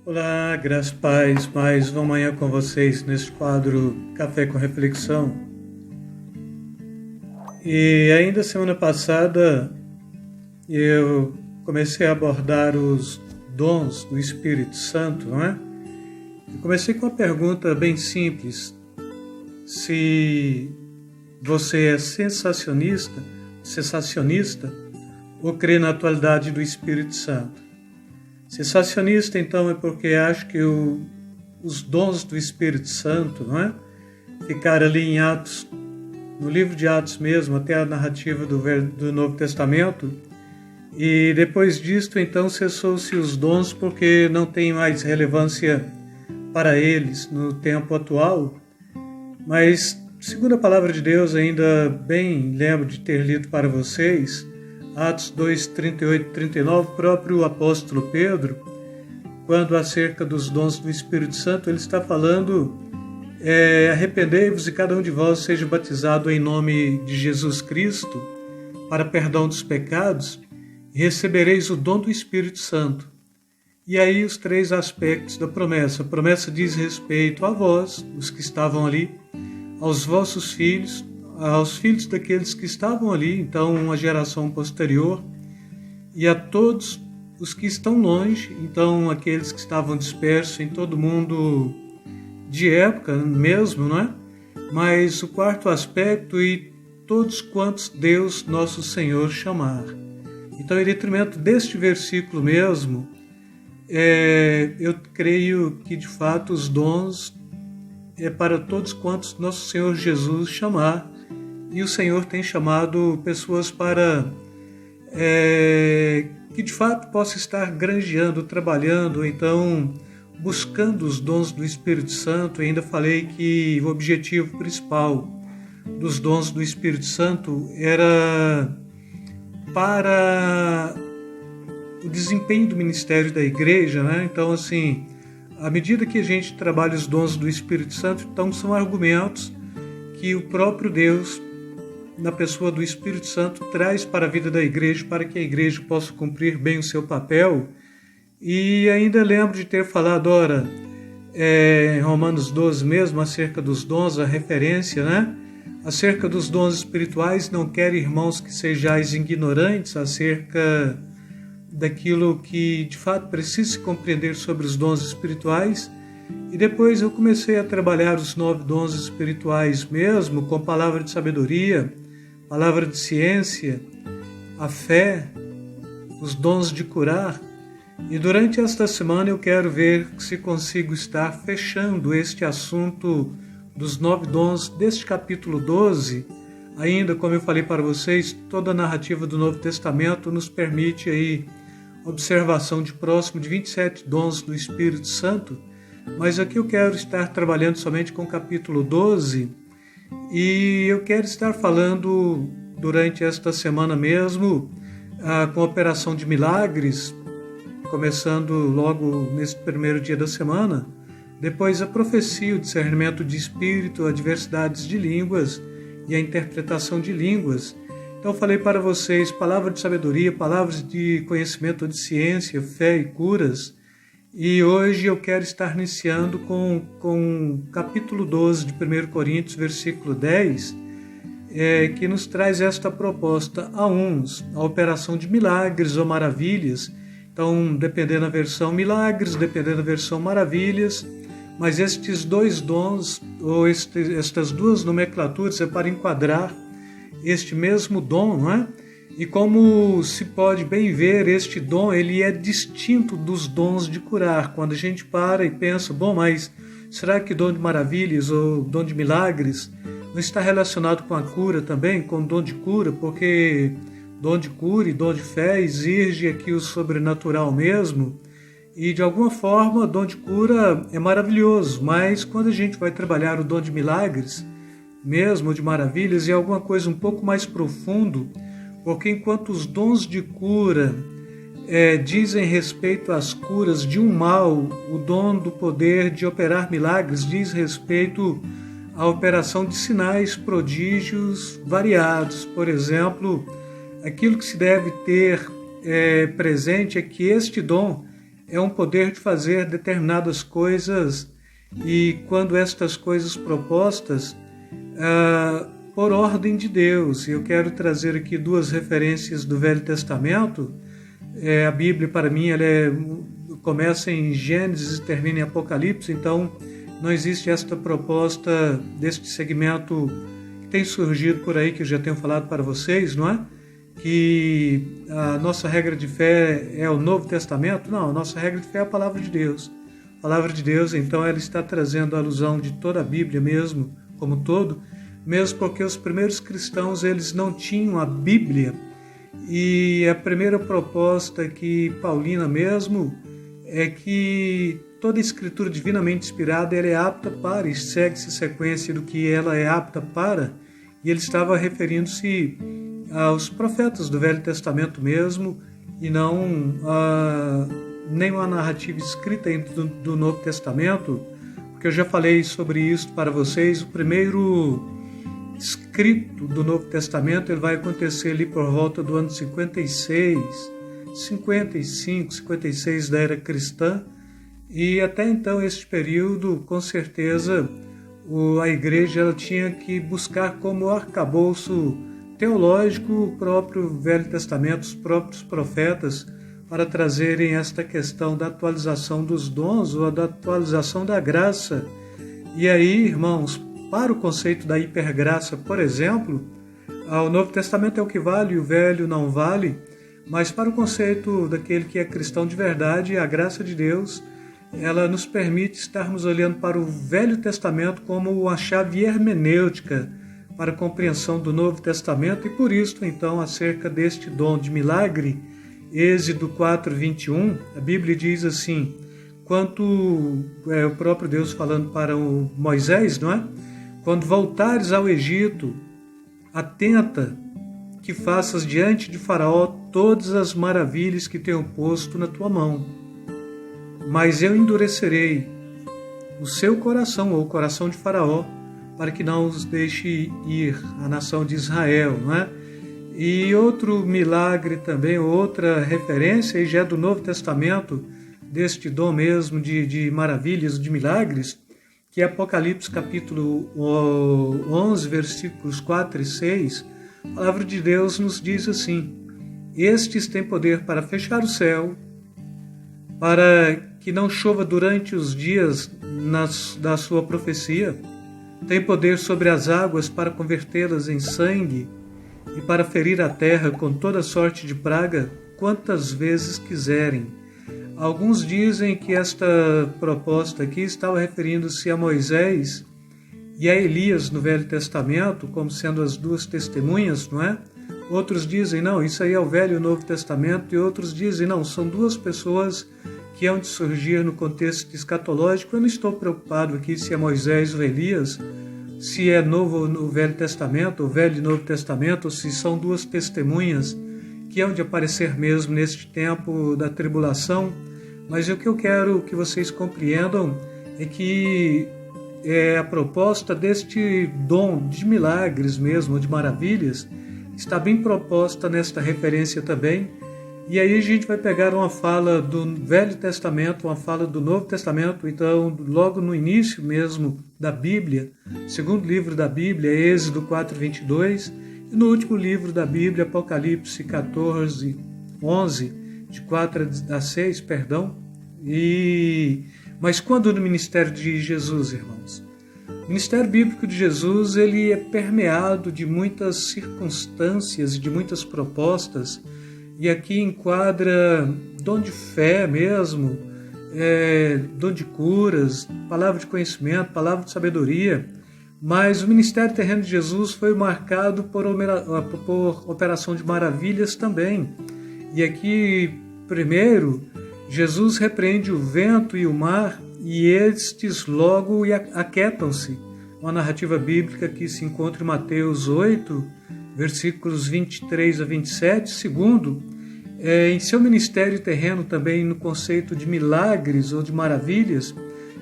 Olá, graças e paz, mais uma manhã com vocês neste quadro Café com Reflexão. E ainda semana passada eu comecei a abordar os dons do Espírito Santo, não é? Eu comecei com uma pergunta bem simples: se você é sensacionista ou crê na atualidade do Espírito Santo? Sensacionista, então, é porque acho que os dons do Espírito Santo, não é? Ficaram ali em Atos, no livro de Atos mesmo, até a narrativa do Novo Testamento, e depois disto, então, cessou-se os dons porque não tem mais relevância para eles no tempo atual. Mas, segundo a palavra de Deus, ainda bem lembro de ter lido para vocês, Atos 2, 38 e 39, o próprio apóstolo Pedro, quando acerca dos dons do Espírito Santo, ele está falando: arrependei-vos e cada um de vós seja batizado em nome de Jesus Cristo para perdão dos pecados e recebereis o dom do Espírito Santo. E aí os três aspectos da promessa. A promessa diz respeito a vós, os que estavam ali, aos vossos filhos, aos filhos daqueles que estavam ali, então uma geração posterior, e a todos os que estão longe, então aqueles que estavam dispersos em todo mundo de época mesmo, não é? Mas o quarto aspecto, e todos quantos Deus nosso Senhor chamar. Então, em detrimento deste versículo mesmo, eu creio que de fato os dons é para todos quantos nosso Senhor Jesus chamar. E o Senhor tem chamado pessoas para que de fato possa estar granjeando, trabalhando, então buscando os dons do Espírito Santo. Eu ainda falei que o objetivo principal dos dons do Espírito Santo era para o desempenho do ministério da igreja, né? Então, assim, à medida que a gente trabalha os dons do Espírito Santo, então são argumentos que o próprio Deus, na pessoa do Espírito Santo, traz para a vida da igreja, para que a igreja possa cumprir bem o seu papel. E ainda lembro de ter falado, em Romanos 12 mesmo, acerca dos dons, a referência, né? Acerca dos dons espirituais, não quero, irmãos, que sejais ignorantes acerca daquilo que de fato precisa se compreender sobre os dons espirituais. E depois eu comecei a trabalhar os 9 dons espirituais mesmo, com palavra de sabedoria, palavra de ciência, a fé, os dons de curar. E durante esta semana eu quero ver se consigo estar fechando este assunto dos 9 dons deste capítulo 12. Ainda, como eu falei para vocês, toda a narrativa do Novo Testamento nos permite aí observação de próximo de 27 dons do Espírito Santo. Mas aqui eu quero estar trabalhando somente com o capítulo 12, e eu quero estar falando durante esta semana mesmo com a operação de milagres, começando logo nesse primeiro dia da semana, depois a profecia, o discernimento de espírito, a diversidades de línguas e a interpretação de línguas. Então falei para vocês palavras de sabedoria, palavras de conhecimento de ciência, fé e curas. E hoje eu quero estar iniciando com o capítulo 12 de 1 Coríntios, versículo 10, que nos traz esta proposta a uns, a operação de milagres ou maravilhas. Então, dependendo da versão milagres, dependendo da versão maravilhas, mas estes dois dons, ou estas duas nomenclaturas, é para enquadrar este mesmo dom, não é? E como se pode bem ver, este dom ele é distinto dos dons de curar. Quando a gente para e pensa, mas será que dom de maravilhas ou dom de milagres não está relacionado com a cura também, com o dom de cura? Porque dom de cura e dom de fé exige aqui o sobrenatural mesmo. E de alguma forma, dom de cura é maravilhoso, mas quando a gente vai trabalhar o dom de milagres, mesmo de maravilhas, é alguma coisa um pouco mais profundo. Porque enquanto os dons de cura dizem respeito às curas de um mal, o dom do poder de operar milagres diz respeito à operação de sinais, prodígios variados. Por exemplo, aquilo que se deve ter presente é que este dom é um poder de fazer determinadas coisas, e quando estas coisas propostas por ordem de Deus. Eu quero trazer aqui duas referências do Velho Testamento. A Bíblia, para mim, ela começa em Gênesis e termina em Apocalipse, então não existe esta proposta deste segmento que tem surgido por aí, que eu já tenho falado para vocês, não é? Que a nossa regra de fé é o Novo Testamento. Não, a nossa regra de fé é a Palavra de Deus. A Palavra de Deus, então, ela está trazendo a alusão de toda a Bíblia mesmo, como todo, mesmo porque os primeiros cristãos, eles não tinham a Bíblia, e a primeira proposta que Paulina mesmo é que toda escritura divinamente inspirada, ela é apta para, e segue-se sequência do que ela é apta para, e ele estava referindo-se aos profetas do Velho Testamento mesmo, e não a nenhuma narrativa escrita do Novo Testamento, porque eu já falei sobre isso para vocês. O primeiro escrito do Novo Testamento, ele vai acontecer ali por volta do ano 55, 56 da era cristã, e até então, este período, com certeza, a igreja ela tinha que buscar como arcabouço teológico o próprio Velho Testamento, os próprios profetas, para trazerem esta questão da atualização dos dons ou da atualização da graça. E aí, irmãos, para o conceito da hipergraça, por exemplo, o Novo Testamento é o que vale e o Velho não vale, mas para o conceito daquele que é cristão de verdade, a graça de Deus, ela nos permite estarmos olhando para o Velho Testamento como uma chave hermenêutica para a compreensão do Novo Testamento, e por isso, então, acerca deste dom de milagre, Êxodo 4:21, a Bíblia diz assim, quanto o próprio Deus falando para o Moisés, não é? Quando voltares ao Egito, atenta que faças diante de Faraó todas as maravilhas que tenho posto na tua mão. Mas eu endurecerei o seu coração, ou o coração de Faraó, para que não os deixe ir, a nação de Israel, não é? E outro milagre também, outra referência, já é do Novo Testamento, deste dom mesmo de maravilhas, de milagres, que é Apocalipse capítulo 11, versículos 4 e 6, a palavra de Deus nos diz assim, estes têm poder para fechar o céu, para que não chova durante os dias da sua profecia, tem poder sobre as águas para convertê-las em sangue, e para ferir a terra com toda sorte de praga, quantas vezes quiserem. Alguns dizem que esta proposta aqui estava referindo-se a Moisés e a Elias no Velho Testamento, como sendo as duas testemunhas, não é? Outros dizem, não, isso aí é o Velho e o Novo Testamento, e outros dizem, não, são duas pessoas que hão de surgir no contexto escatológico. Eu não estou preocupado aqui se é Moisés ou Elias, se é Novo no Velho Testamento, ou Velho e Novo Testamento, ou se são duas testemunhas que hão de aparecer mesmo neste tempo da tribulação. Mas o que eu quero que vocês compreendam é que a proposta deste dom de milagres mesmo, de maravilhas, está bem proposta nesta referência também. E aí a gente vai pegar uma fala do Velho Testamento, uma fala do Novo Testamento, então logo no início mesmo da Bíblia, segundo livro da Bíblia, Êxodo 4:22, e no último livro da Bíblia, Apocalipse 14:11, de 4 a 6, perdão. Mas quando no ministério de Jesus, irmãos? O ministério bíblico de Jesus, ele é permeado de muitas circunstâncias, de muitas propostas, e aqui enquadra dom de fé mesmo, dom de curas, palavra de conhecimento, palavra de sabedoria. Mas o ministério terreno de Jesus foi marcado por operação de maravilhas também. E aqui, primeiro, Jesus repreende o vento e o mar, e estes logo aquietam-se. Uma narrativa bíblica que se encontra em Mateus 8, versículos 23 a 27. Segundo, em seu ministério terreno também, no conceito de milagres ou de maravilhas,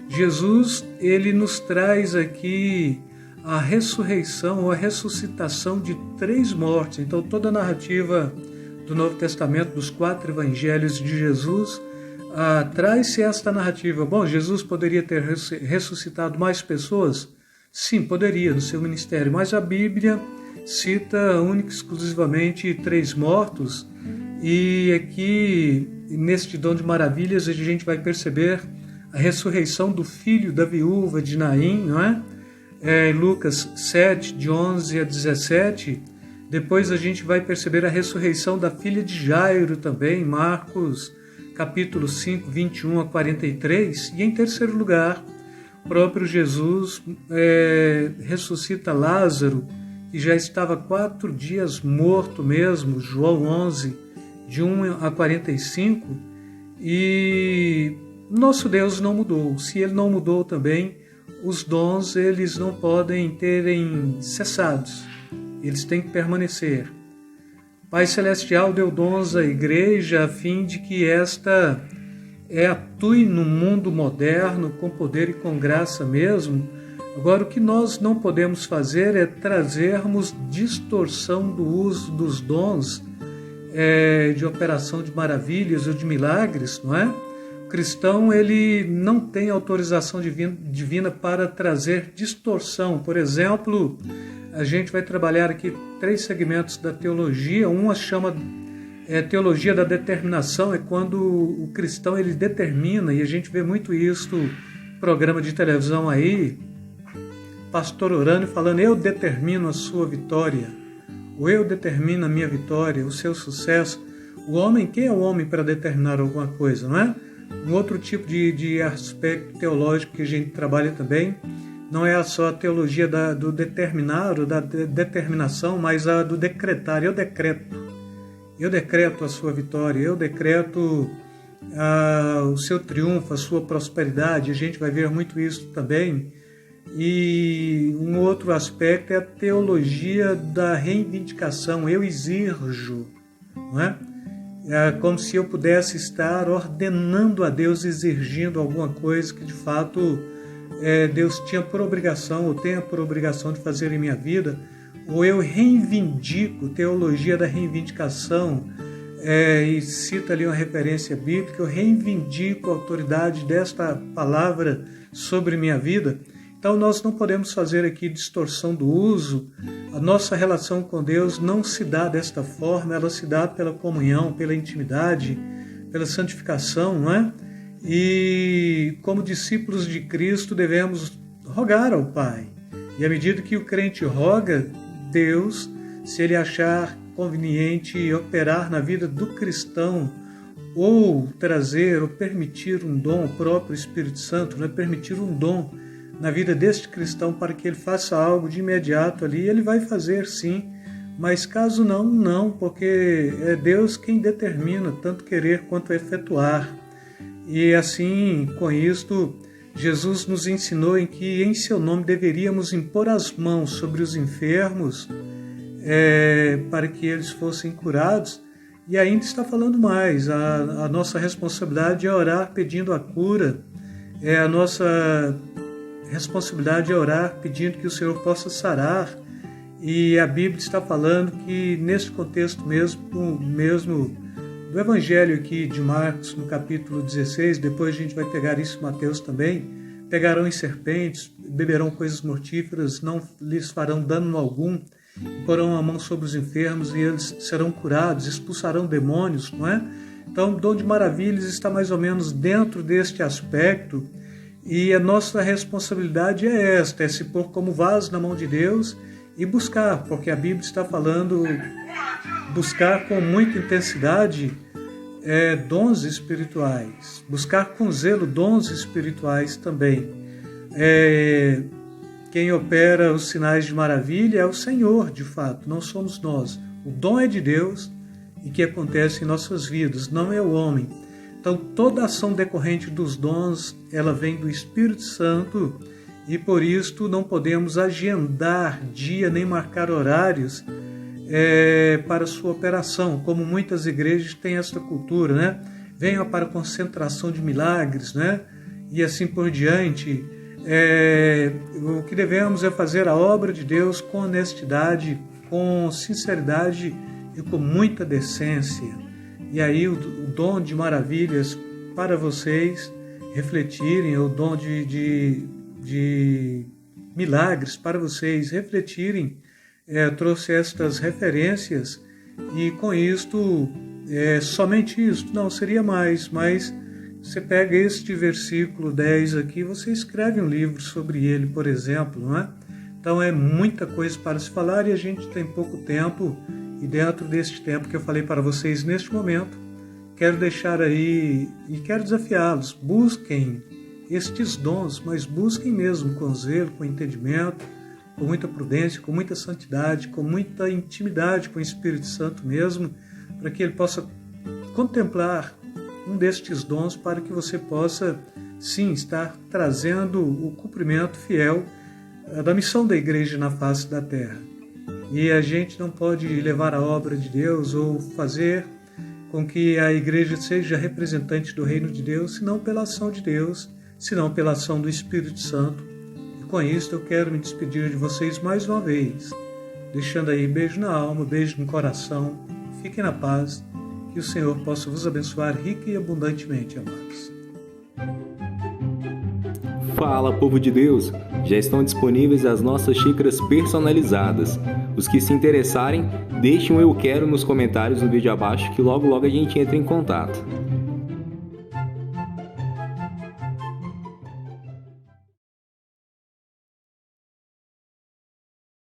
Jesus, ele nos traz aqui a ressurreição ou a ressuscitação de 3 mortes. Então, toda a narrativa do Novo Testamento, dos 4 evangelhos de Jesus, traz-se esta narrativa. Bom, Jesus poderia ter ressuscitado mais pessoas? Sim, poderia, no seu ministério, mas a Bíblia cita única e exclusivamente 3 mortos, e aqui, neste dom de maravilhas, a gente vai perceber a ressurreição do filho da viúva de Naim, não é? Lucas 7, de 11 a 17. Depois a gente vai perceber a ressurreição da filha de Jairo também, Marcos capítulo 5, 21 a 43. E em terceiro lugar, o próprio Jesus ressuscita Lázaro, que já estava 4 dias morto mesmo, João 11, de 1 a 45. E nosso Deus não mudou. Se Ele não mudou também, os dons eles não podem terem cessados. Eles têm que permanecer. Pai Celestial deu dons à igreja a fim de que esta atue no mundo moderno com poder e com graça mesmo. Agora, o que nós não podemos fazer é trazermos distorção do uso dos dons de operação de maravilhas ou de milagres, não é? O cristão ele não tem autorização divina para trazer distorção. Por exemplo, a gente vai trabalhar aqui 3 segmentos da teologia. Uma chama teologia da determinação, é quando o cristão ele determina, e a gente vê muito isso no programa de televisão aí, pastor orando e falando: eu determino a sua vitória, ou eu determino a minha vitória, o seu sucesso. O homem, quem é o homem para determinar alguma coisa, não é? Um outro tipo de aspecto teológico que a gente trabalha também não é só a teologia do determinar ou da determinação, mas a do decretar. Eu decreto a sua vitória, eu decreto o seu triunfo, a sua prosperidade. A gente vai ver muito isso também. E um outro aspecto é a teologia da reivindicação. Eu exirjo, não é? É como se eu pudesse estar ordenando a Deus, exigindo alguma coisa que de fato Deus tinha por obrigação, ou tenha por obrigação de fazer em minha vida. Ou eu reivindico, teologia da reivindicação, e cita ali uma referência bíblica, eu reivindico a autoridade desta palavra sobre minha vida. Então nós não podemos fazer aqui distorção do uso. A nossa relação com Deus não se dá desta forma, ela se dá pela comunhão, pela intimidade, pela santificação, não é? E como discípulos de Cristo devemos rogar ao Pai. E à medida que o crente roga, Deus, se ele achar conveniente operar na vida do cristão, ou trazer, ou permitir um dom, o próprio Espírito Santo, né? Permitir um dom na vida deste cristão para que ele faça algo de imediato ali, ele vai fazer sim, mas caso não, porque é Deus quem determina tanto querer quanto efetuar. E assim, com isto, Jesus nos ensinou em que em seu nome deveríamos impor as mãos sobre os enfermos para que eles fossem curados. E ainda está falando mais, a nossa responsabilidade é orar pedindo a cura, a nossa responsabilidade é orar pedindo que o Senhor possa sarar. E a Bíblia está falando que nesse contexto mesmo do Evangelho aqui de Marcos, no capítulo 16, depois a gente vai pegar isso em Mateus também: pegarão em serpentes, beberão coisas mortíferas, não lhes farão dano algum, porão a mão sobre os enfermos e eles serão curados, expulsarão demônios, não é? Então, o dom de maravilhas está mais ou menos dentro deste aspecto. E a nossa responsabilidade é esta, é se pôr como vaso na mão de Deus e buscar, porque a Bíblia está falando, buscar com muita intensidade dons espirituais, buscar com zelo dons espirituais também. Quem opera os sinais de maravilha é o Senhor, de fato, não somos nós. O dom é de Deus e que acontece em nossas vidas, não é o homem. Então, toda ação decorrente dos dons, ela vem do Espírito Santo, e por isso não podemos agendar dia nem marcar horários para sua operação, como muitas igrejas têm essa cultura, né? Venham para a concentração de milagres, né? E assim por diante. O que devemos é fazer a obra de Deus com honestidade, com sinceridade e com muita decência. E aí o dom de maravilhas para vocês refletirem, o dom de milagres para vocês refletirem. Trouxe estas referências e com isto, somente isso, não seria mais, mas você pega este versículo 10 aqui, você escreve um livro sobre ele, por exemplo, não é? Então é muita coisa para se falar e a gente tem pouco tempo, e dentro deste tempo que eu falei para vocês neste momento, quero deixar aí e quero desafiá-los, busquem estes dons, mas busquem mesmo com zelo, com entendimento, com muita prudência, com muita santidade, com muita intimidade com o Espírito Santo mesmo, para que ele possa contemplar um destes dons para que você possa, sim, estar trazendo o cumprimento fiel da missão da igreja na face da terra. E a gente não pode levar a obra de Deus ou fazer com que a igreja seja representante do reino de Deus, senão pela ação de Deus, senão pela ação do Espírito Santo. E com isso eu quero me despedir de vocês mais uma vez, deixando aí beijo na alma, beijo no coração. Fiquem na paz, que o Senhor possa vos abençoar rica e abundantemente, amados. Fala, povo de Deus! Já estão disponíveis as nossas xícaras personalizadas. Os que se interessarem, deixem um eu quero nos comentários no vídeo abaixo que logo a gente entra em contato.